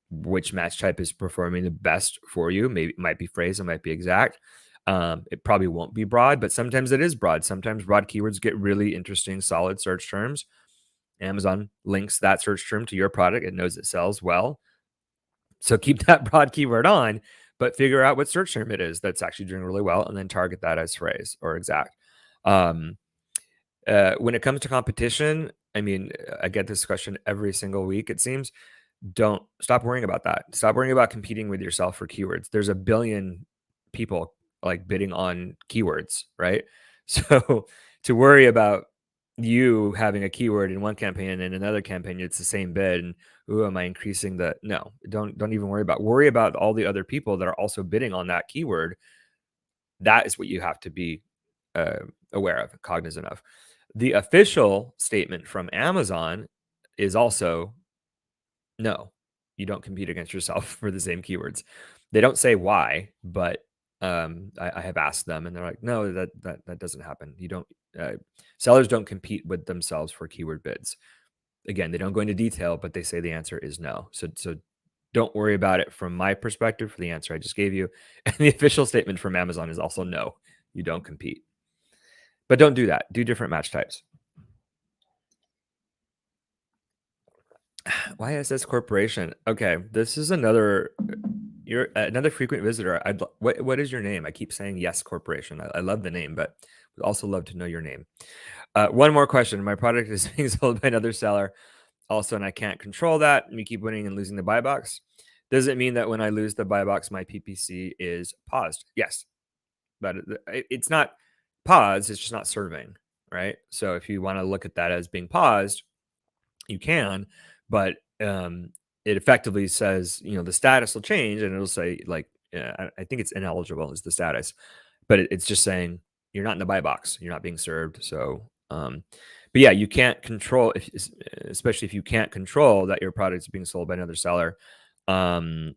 which match type is performing the best for you. Maybe it might be phrase, it might be exact. It probably won't be broad, but sometimes it is broad. Sometimes broad keywords get really interesting, solid search terms. Amazon links that search term to your product. It knows it sells well. So keep that broad keyword on, but figure out what search term it is that's actually doing really well, and then target that as phrase or exact. When it comes to competition, I mean, I get this question every single week, it seems. Don't stop worrying about that. Stop worrying about competing with yourself for keywords. There's a billion people like bidding on keywords, right? So to worry about you having a keyword in one campaign and in another campaign, it's the same bid. And ooh, am I increasing the no, don't even worry about all the other people that are also bidding on that keyword. That is what you have to be aware of, cognizant of. The official statement from Amazon is also no, you don't compete against yourself for the same keywords. They don't say why, but I have asked them, and they're like, no, that doesn't happen. You don't. Sellers don't compete with themselves for keyword bids. Again, they don't go into detail, but they say the answer is no. So don't worry about it from my perspective for the answer I just gave you. And the official statement from Amazon is also no, you don't compete. But don't do that. Do different match types. YSS Corporation. Okay, this is another. You're another frequent visitor. What is your name? I keep saying Yes Corporation. I love the name, but would also love to know your name. One more question. My product is being sold by another seller, also, and I can't control that. And we keep winning and losing the buy box. Does it mean that when I lose the buy box, my PPC is paused? Yes, but it's not paused. It's just not serving, right? So if you want to look at that as being paused, you can, but it effectively says, the status will change, and it'll say like, I think it's ineligible is the status, but it's just saying you're not in the buy box, you're not being served. So, but yeah, you can't control, especially if you can't control that your product is being sold by another seller. You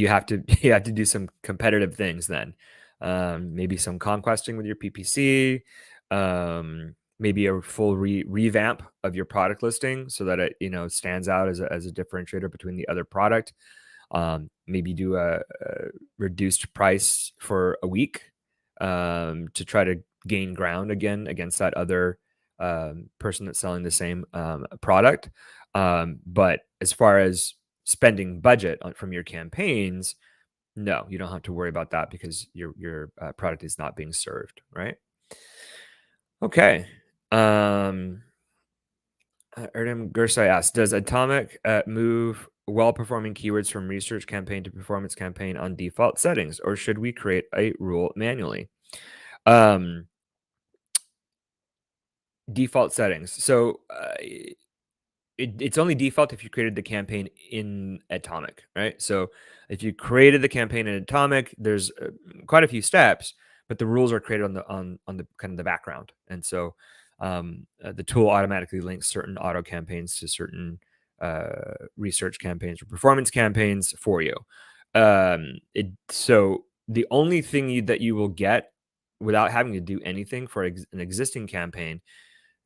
have to you have to do some competitive things then. Maybe some conquesting with your PPC. Maybe a full revamp of your product listing so that it stands out as a differentiator between the other product. Maybe do a reduced price for a week to try to gain ground again against that other person that's selling the same product. But as far as spending budget from your campaigns, no, you don't have to worry about that because your product is not being served, right? Okay. Erdem Gersai asks, does Atomic move well-performing keywords from research campaign to performance campaign on default settings, or should we create a rule manually? Default settings. So it's only default if you created the campaign in Atomic, right? So if you created the campaign in Atomic, there's quite a few steps, but the rules are created on the kind of the background, and so the tool automatically links certain auto campaigns to certain research campaigns or performance campaigns for you. So the only thing that you will get without having to do anything for an existing campaign,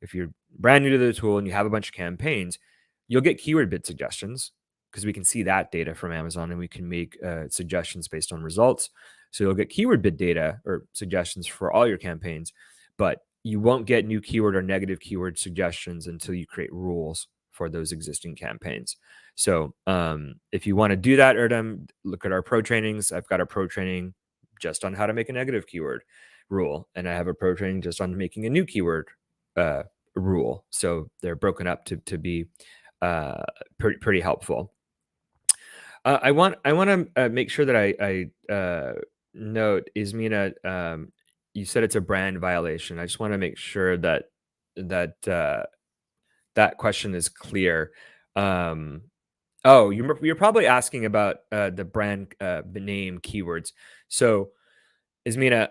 if you're brand new to the tool and you have a bunch of campaigns, you'll get keyword bid suggestions because we can see that data from Amazon and we can make suggestions based on results. So you'll get keyword bid data or suggestions for all your campaigns, but you won't get new keyword or negative keyword suggestions until you create rules for those existing campaigns. So if you want to do that, Erdem, look at our pro trainings. I've got a pro training just on how to make a negative keyword rule, and I have a pro training just on making a new keyword rule. So they're broken up to be pretty helpful. I want to make sure that I note, Ismina, you said it's a brand violation. I just want to make sure that that question is clear. Oh, you're probably asking about the brand name keywords. So, Ismina,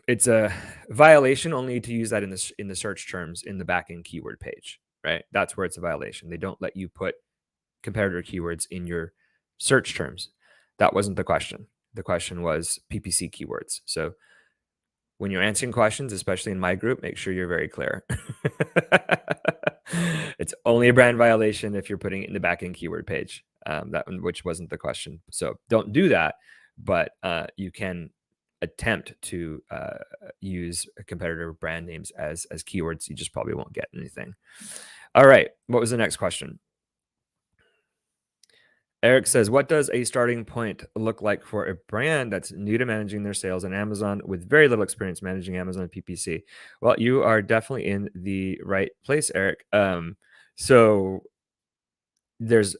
it's a violation only to use that in the search terms in the backend keyword page, right? That's where it's a violation. They don't let you put competitor keywords in your search terms. That wasn't the question. The question was PPC keywords. So when you're answering questions, especially in my group, make sure you're very clear. It's only a brand violation if you're putting it in the backend keyword page. which wasn't the question. So don't do that, but you can attempt to use competitor brand names as keywords. You just probably won't get anything. All right. What was the next question? Eric says, what does a starting point look like for a brand that's new to managing their sales on Amazon with very little experience managing Amazon PPC? Well, you are definitely in the right place, Eric. So there's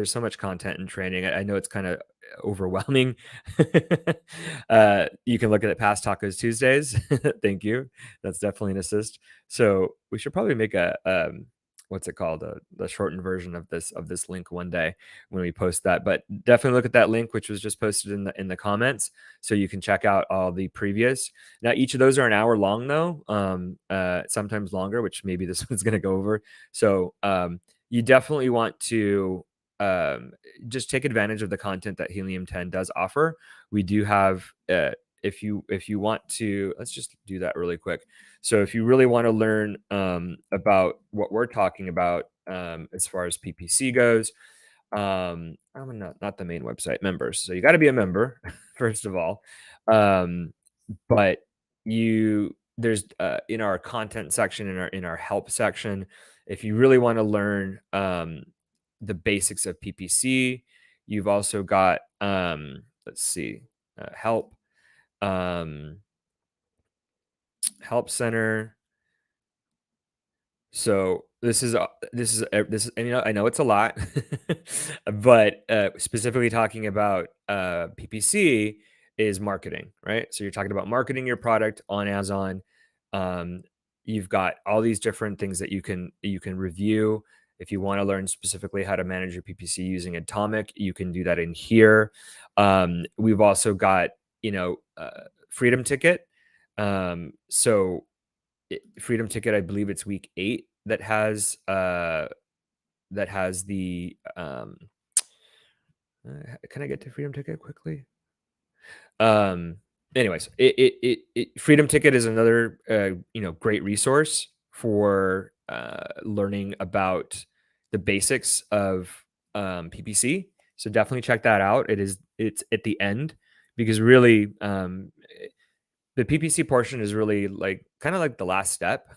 so much content and training. I know it's kind of overwhelming. You can look at Past Tacos Tuesdays. Thank you. That's definitely an assist. So we should probably make a what's it called, the shortened version of this link one day when we post that. But definitely look at that link, which was just posted in the comments, so you can check out all the previous. Now each of those are an hour long though, sometimes longer, which maybe this one's going to go over. So you definitely want to just take advantage of the content that Helium 10 does offer. We do have, if you want to, let's just do that really quick. So if you really want to learn about what we're talking about as far as PPC goes, I'm not the main website, members. So you got to be a member first of all. But there's in our content section, in our help section, if you really want to learn the basics of PPC, you've also got let's see, help, um, help center. So this is, and I know it's a lot, but specifically talking about PPC is marketing, right? So you're talking about marketing your product on Amazon. Um, you've got all these different things that you can review. If you want to learn specifically how to manage your PPC using Atomic, you can do that in here. We've also got, Freedom Ticket. So Freedom Ticket, I believe it's week 8 that has the can I get to Freedom Ticket quickly? Anyways, Freedom Ticket is another great resource for learning about the basics of PPC. So definitely check that out. It's at the end, because really the PPC portion is really kind of like the last step.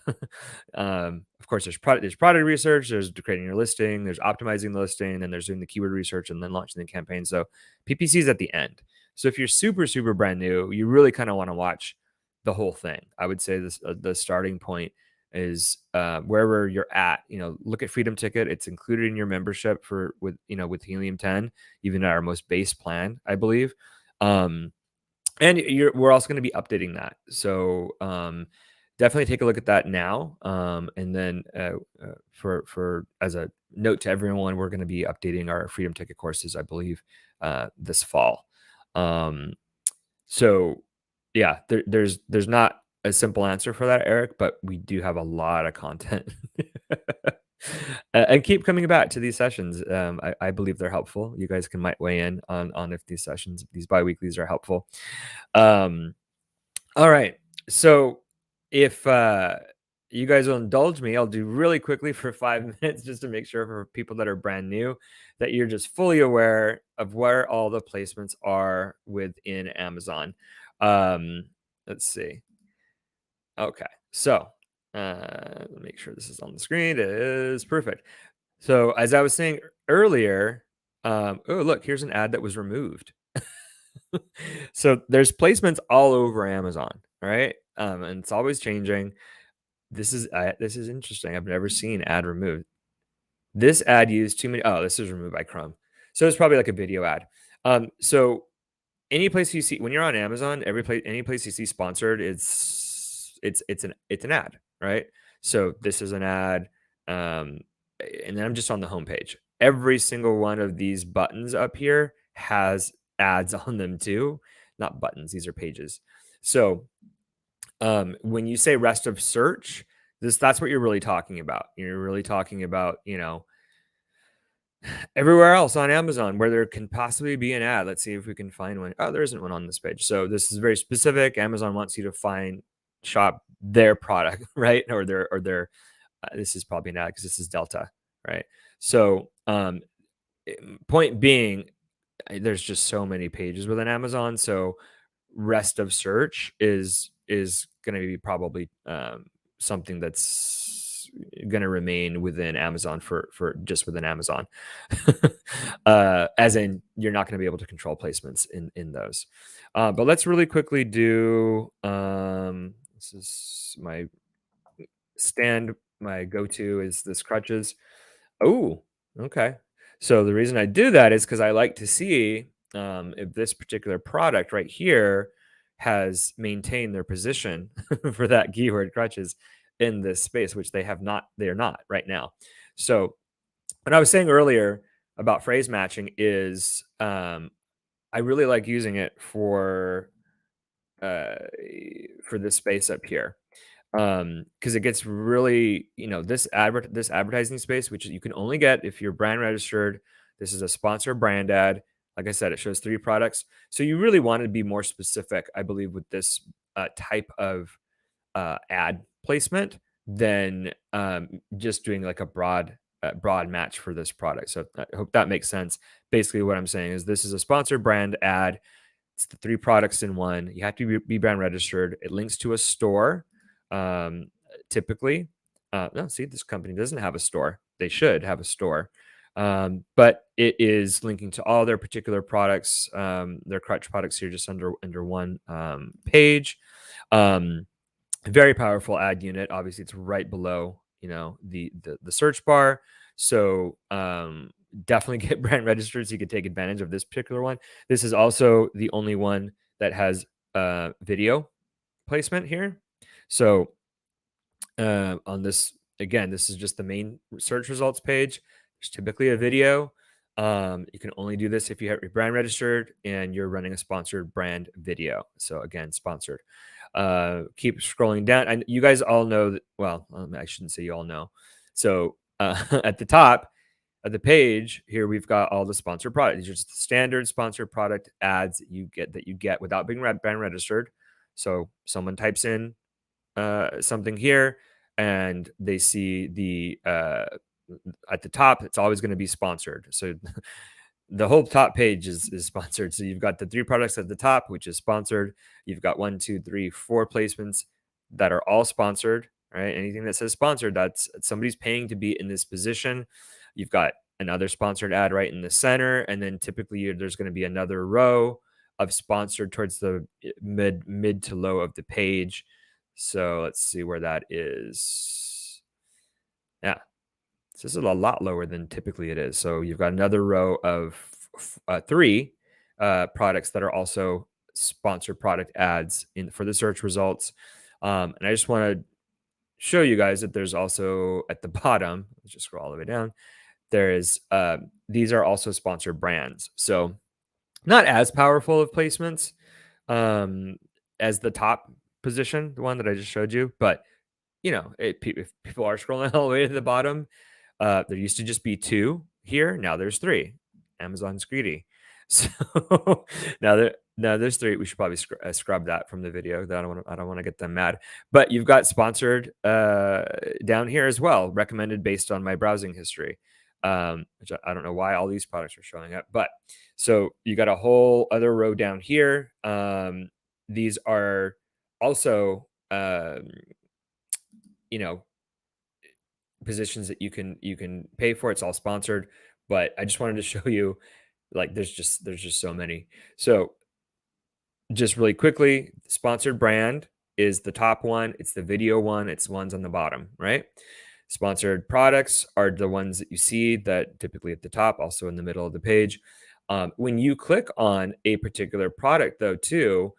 Of course, there's product research, there's creating your listing, there's optimizing the listing, and there's doing the keyword research and then launching the campaign. So PPC is at the end. So if you're super, super brand new, you really kind of want to watch the whole thing. I would say the starting point is wherever you're at. Look at Freedom Ticket. It's included in your membership with Helium 10, even at our most base plan, I believe. And we're also going to be updating that. So definitely take a look at that now. And then for as a note to everyone, we're going to be updating our Freedom Ticket courses, I believe, this fall. So yeah, there's not a simple answer for that, Eric, but we do have a lot of content. And keep coming back to these sessions. I believe they're helpful. You guys might weigh in on if these sessions, these bi-weeklies, are helpful. All right. So if you guys will indulge me, I'll do really quickly for 5 minutes just to make sure, for people that are brand new, that you're just fully aware of where all the placements are within Amazon. Let's see. Okay. So let me make sure this is on the screen. It is perfect. So as I was saying earlier, oh, look, here's an ad that was removed. So there's placements all over Amazon, right? And it's always changing. This is interesting. I've never seen ad removed. This ad used too many. Oh, this is removed by Chrome. So it's probably like a video ad. So any place you see when you're on Amazon, any place you see sponsored, it's an ad, right? So this is an ad, and then I'm just on the homepage. Every single one of these buttons up here has ads on them too. Not buttons; these are pages. So when you say rest of search, that's what you're really talking about. You're really talking about, everywhere else on Amazon where there can possibly be an ad. Let's see if we can find one. Oh, there isn't one on this page. So this is very specific. Amazon wants you to shop their product, right? Or their this is probably an ad because this is Delta, right? So point being, there's just so many pages within Amazon, so rest of search is going to be probably something that's going to remain within Amazon for just within Amazon. As in, you're not going to be able to control placements in those. But let's really quickly do. This is my my go-to is this crutches. Oh, okay. So the reason I do that is because I like to see if this particular product right here has maintained their position for that keyword crutches in this space, which they have not. They are not right now. So what I was saying earlier about phrase matching is I really like using it uh, for this space up here because it gets really, this advertising space, which you can only get if you're brand registered. This is a sponsored brand ad. Like I said, it shows 3 products, so you really want to be more specific, I believe, with this type of ad placement than just doing like a broad match for this product. So I hope that makes sense. Basically what I'm saying is this is a sponsored brand ad. It's the 3 products in one. You have to be brand registered. It links to a store, typically. No, see, this company doesn't have a store. They should have a store. But it is linking to all their particular products, their crutch products here, just under one page. Very powerful ad unit. Obviously, it's right below, the search bar. So definitely get brand registered so you can take advantage of this particular one. This is also the only one that has video placement here. So on this, again, this is just the main search results page. There's typically a video. You can only do this if you have your brand registered and you're running a sponsored brand video. So again, sponsored. Keep scrolling down. And you guys all know that, well, I shouldn't say you all know. So at the top of the page here, we've got all the sponsored products. These are just the standard sponsored product ads that you get without being brand registered. So someone types in something here and they see at the top, it's always going to be sponsored. So the whole top page is sponsored. So you've got the 3 products at the top, which is sponsored. You've got 1, 2, 3, 4 placements that are all sponsored, right? Anything that says sponsored, that's somebody's paying to be in this position. You've got another sponsored ad right in the center, and then typically there's going to be another row of sponsored towards the mid to low of the page. So let's see where that is. Yeah, so this is a lot lower than typically it is. So you've got another row of 3 products that are also sponsored product ads for the search results. And I just want to show you guys that there's also at the bottom, let's just scroll all the way down. There is, these are also sponsored brands. So not as powerful of placements as the top position, the one that I just showed you. But, if people are scrolling all the way to the bottom, there used to just be 2 here. Now there's 3. Amazon's greedy. So now there's 3. We should probably scrub that from the video. That I don't want to get them mad. But you've got sponsored down here as well, recommended based on my browsing history. Which I don't know why all these products are showing up, but so you got a whole other row down here. These are also, you know, positions that you can pay for. It's all sponsored, but I just wanted to show you, like, there's just so many. So just really quickly, sponsored brand is the top one. It's the video one. It's ones on the bottom, right? Sponsored products are the ones that you see that typically at the top, also in the middle of the page. When you click on a particular product, though, too,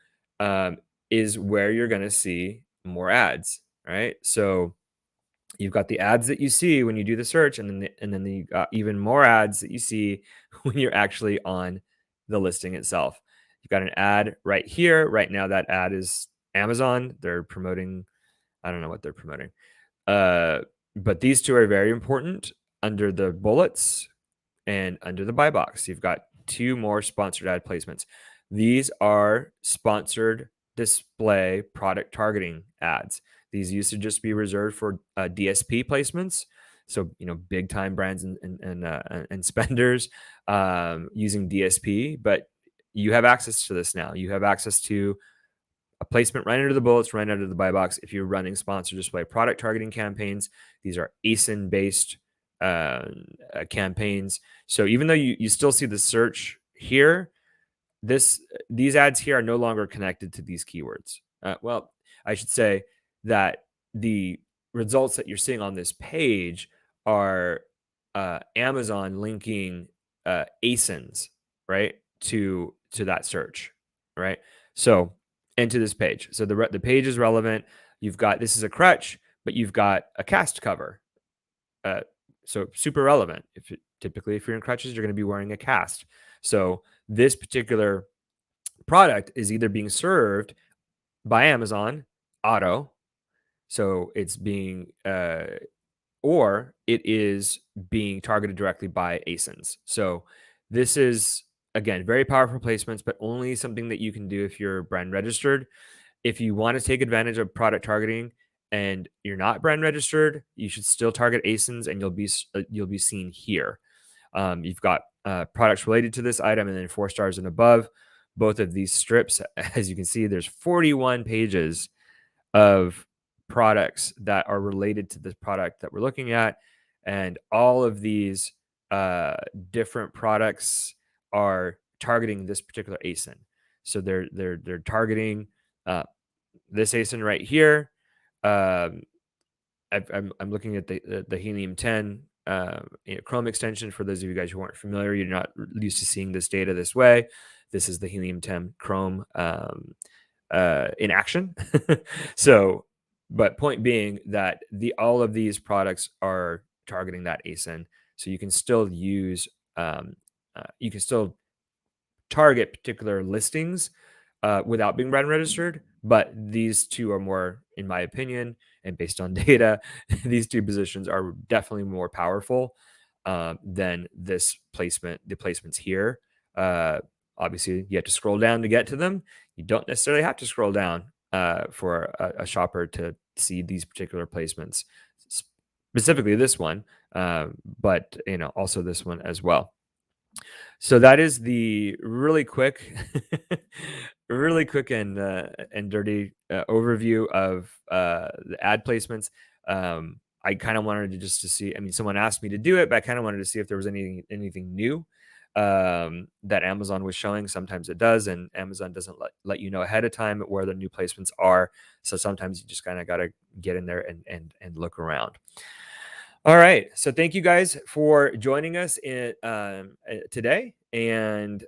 is where you're going to see more ads, right? So you've got the ads that you see when you do the search, and then you got even more ads that you see when you're actually on the listing itself. You've got an ad right here. Right now, that ad is Amazon. They're promoting, I don't know what they're promoting. But these 2 are very important under the bullets and under the buy box. You've got 2 more sponsored ad placements. These are sponsored display product targeting ads. These used to just be reserved for DSP placements. So, big time brands and spenders using DSP, but you have access to this now. You have access to a placement right under the bullets, right under the buy box. If you're running sponsored display product targeting campaigns, these are ASIN based campaigns. So even though you still see the search here, these ads here are no longer connected to these keywords. Well, I should say that the results that you're seeing on this page are Amazon linking ASINs, right, to that search, right? So, and to this page. So the page is relevant. You've got, this is a crutch, but you've got a cast cover. So super relevant. Typically, if you're in crutches, you're going to be wearing a cast. So this particular product is either being served by Amazon auto, so it's being or it is being targeted directly by ASINs. So this is, again, very powerful placements, but only something that you can do if you're brand registered. If you want to take advantage of product targeting and you're not brand registered, you should still target ASINs, and you'll be seen here. You've got products related to this item, and then 4 stars and above. Both of these strips, as you can see, there's 41 pages of products that are related to this product that we're looking at, and all of these different products are targeting this particular ASIN. So they're targeting this ASIN right here. I'm looking at the Helium 10 Chrome extension. For those of you guys who aren't familiar, you're not used to seeing this data this way. This is the Helium 10 Chrome in action. So, but point being that all of these products are targeting that ASIN. So you can still use, you can still target particular listings without being brand registered. But these two are more, in my opinion, and based on data, these two positions are definitely more powerful than this placement, the placements here. Obviously, you have to scroll down to get to them. You don't necessarily have to scroll down for a shopper to see these particular placements, specifically this one, but also this one as well. So that is the really quick, really quick and dirty overview of the ad placements. I kind of wanted to see. I mean, someone asked me to do it, but I kind of wanted to see if there was anything new that Amazon was showing. Sometimes it does, and Amazon doesn't let you know ahead of time where the new placements are. So sometimes you just kind of got to get in there and look around. All right. So thank you guys for joining us today. And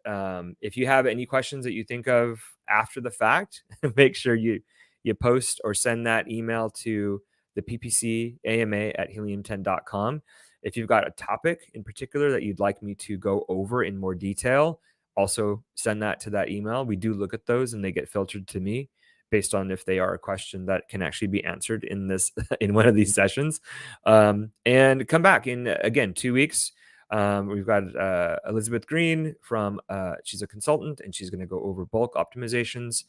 if you have any questions that you think of after the fact, make sure you post or send that email to the PPC AMA at helium10.com. If you've got a topic in particular that you'd like me to go over in more detail, also send that to that email. We do look at those and they get filtered to me based on if they are a question that can actually be answered in this in one of these sessions. And come back in, again, 2 weeks. We've got Elizabeth Green from, she's a consultant, and she's going to go over bulk optimizations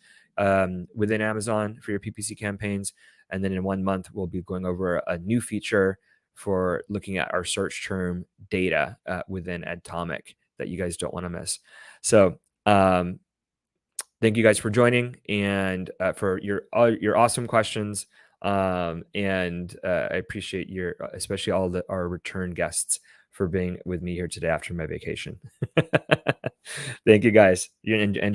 within Amazon for your PPC campaigns. And then in 1 month, we'll be going over a new feature for looking at our search term data within Atomic that you guys don't want to miss. So thank you guys for joining and for your awesome questions. And I appreciate especially all our return guests for being with me here today after my vacation. Thank you guys. And your